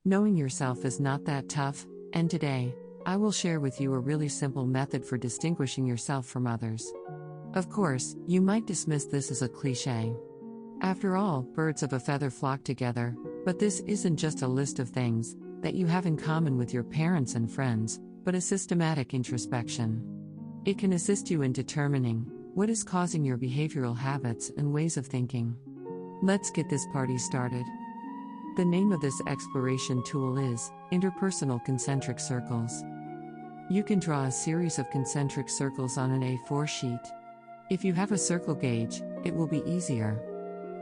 Knowing yourself is not that tough, and today, I will share with you a really simple method for distinguishing yourself from others. Of course, you might dismiss this as a cliché. After all, birds of a feather flock together, but this isn't just a list of things that you have in common with your parents and friends, but a systematic introspection. It can assist you in determining what is causing your behavioral habits and ways of thinking. Let's get this party started. The name of this exploration tool is interpersonal concentric circles. You can draw a series of concentric circles on an A4 sheet. If you have a circle gauge, it will be easier.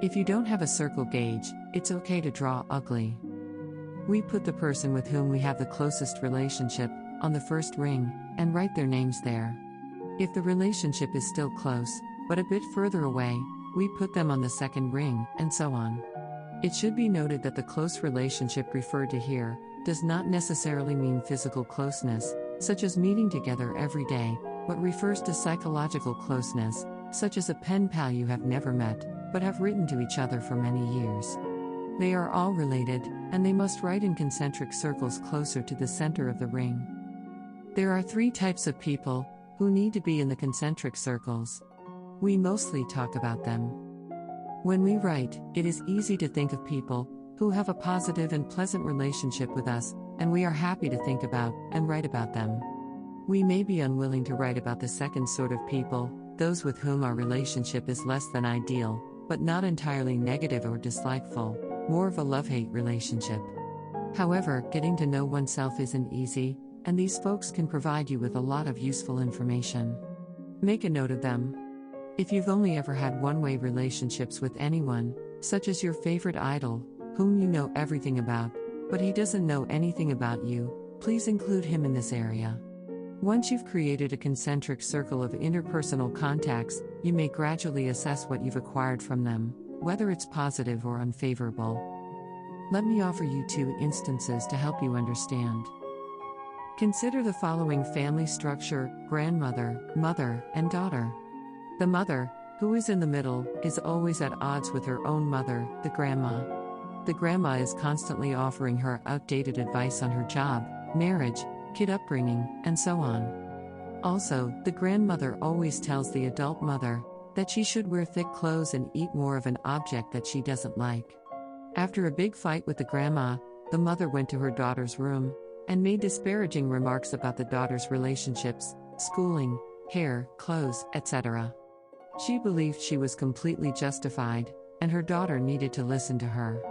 If you don't have a circle gauge, it's okay to draw ugly. We put the person with whom we have the closest relationship on the first ring and write their names there. If the relationship is still close, but a bit further away, we put them on the second ring, and so on. It should be noted that the close relationship referred to here does not necessarily mean physical closeness, such as meeting together every day, but refers to psychological closeness, such as a pen pal you have never met, but have written to each other for many years. They are all related, and they must write in concentric circles closer to the center of the ring. There are 3 types of people who need to be in the concentric circles. We mostly talk about them. When we write, it is easy to think of people who have a positive and pleasant relationship with us, and we are happy to think about and write about them. We may be unwilling to write about the second sort of people, those with whom our relationship is less than ideal, but not entirely negative or dislikeful, more of a love-hate relationship. However, getting to know oneself isn't easy, and these folks can provide you with a lot of useful information. Make a note of them. If you've only ever had one-way relationships with anyone, such as your favorite idol, whom you know everything about, but he doesn't know anything about you, please include him in this area. Once you've created a concentric circle of interpersonal contacts, you may gradually assess what you've acquired from them, whether it's positive or unfavorable. Let me offer you 2 instances to help you understand. Consider the following family structure: grandmother, mother, and daughter. The mother, who is in the middle, is always at odds with her own mother, the grandma. The grandma is constantly offering her outdated advice on her job, marriage, kid upbringing, and so on. Also, the grandmother always tells the adult mother that she should wear thick clothes and eat more of an object that she doesn't like. After a big fight with the grandma, the mother went to her daughter's room and made disparaging remarks about the daughter's relationships, schooling, hair, clothes, etc. She believed she was completely justified, and her daughter needed to listen to her.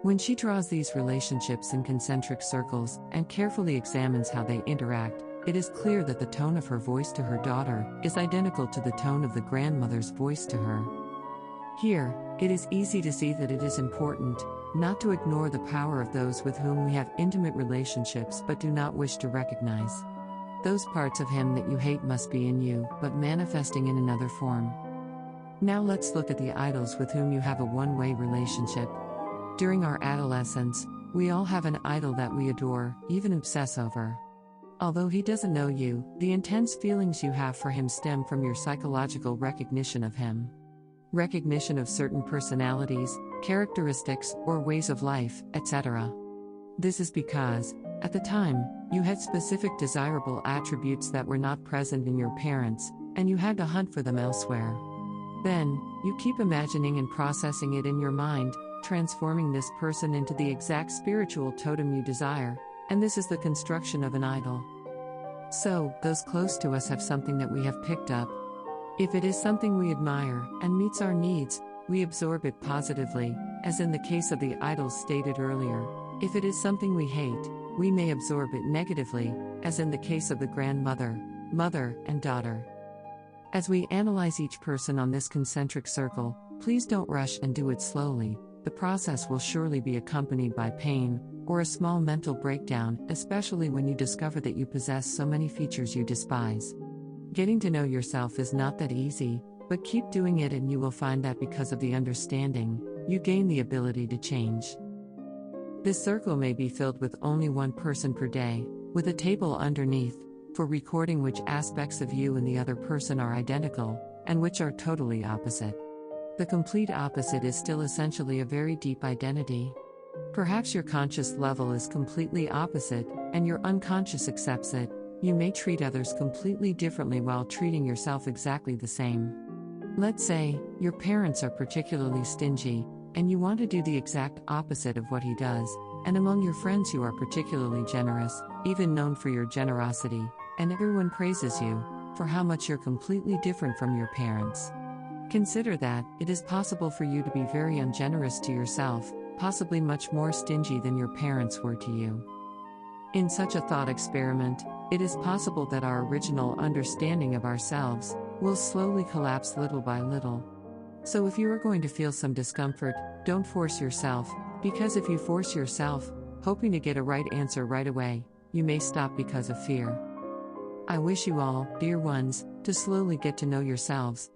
When she draws these relationships in concentric circles and carefully examines how they interact, it is clear that the tone of her voice to her daughter is identical to the tone of the grandmother's voice to her. Here, it is easy to see that it is important not to ignore the power of those with whom we have intimate relationships but do not wish to recognize. Those parts of him that you hate must be in you, but manifesting in another form. Now let's look at the idols with whom you have a one-way relationship. During our adolescence, we all have an idol that we adore, even obsess over. Although he doesn't know you, the intense feelings you have for him stem from your psychological recognition of him. Recognition of certain personalities, characteristics, or ways of life, etc. This is because, at the time, you had specific desirable attributes that were not present in your parents, and you had to hunt for them elsewhere. Then, you keep imagining and processing it in your mind, transforming this person into the exact spiritual totem you desire, and this is the construction of an idol. So, those close to us have something that we have picked up. If it is something we admire and meets our needs, we absorb it positively, as in the case of the idols stated earlier. If it is something we hate, we may absorb it negatively, as in the case of the grandmother, mother, and daughter. As we analyze each person on this concentric circle, please don't rush and do it slowly. The process will surely be accompanied by pain, or a small mental breakdown, especially when you discover that you possess so many features you despise. Getting to know yourself is not that easy, but keep doing it and you will find that because of the understanding, you gain the ability to change. This circle may be filled with only one person per day, with a table underneath, for recording which aspects of you and the other person are identical, and which are totally opposite. The complete opposite is still essentially a very deep identity. Perhaps your conscious level is completely opposite, and your unconscious accepts it. You may treat others completely differently while treating yourself exactly the same. Let's say, your parents are particularly stingy, and you want to do the exact opposite of what he does, and among your friends you are particularly generous, even known for your generosity, and everyone praises you for how much you're completely different from your parents. Consider that it is possible for you to be very ungenerous to yourself, possibly much more stingy than your parents were to you. In such a thought experiment, it is possible that our original understanding of ourselves will slowly collapse little by little. So if you are going to feel some discomfort, don't force yourself, because if you force yourself, hoping to get a right answer right away, you may stop because of fear. I wish you all, dear ones, to slowly get to know yourselves,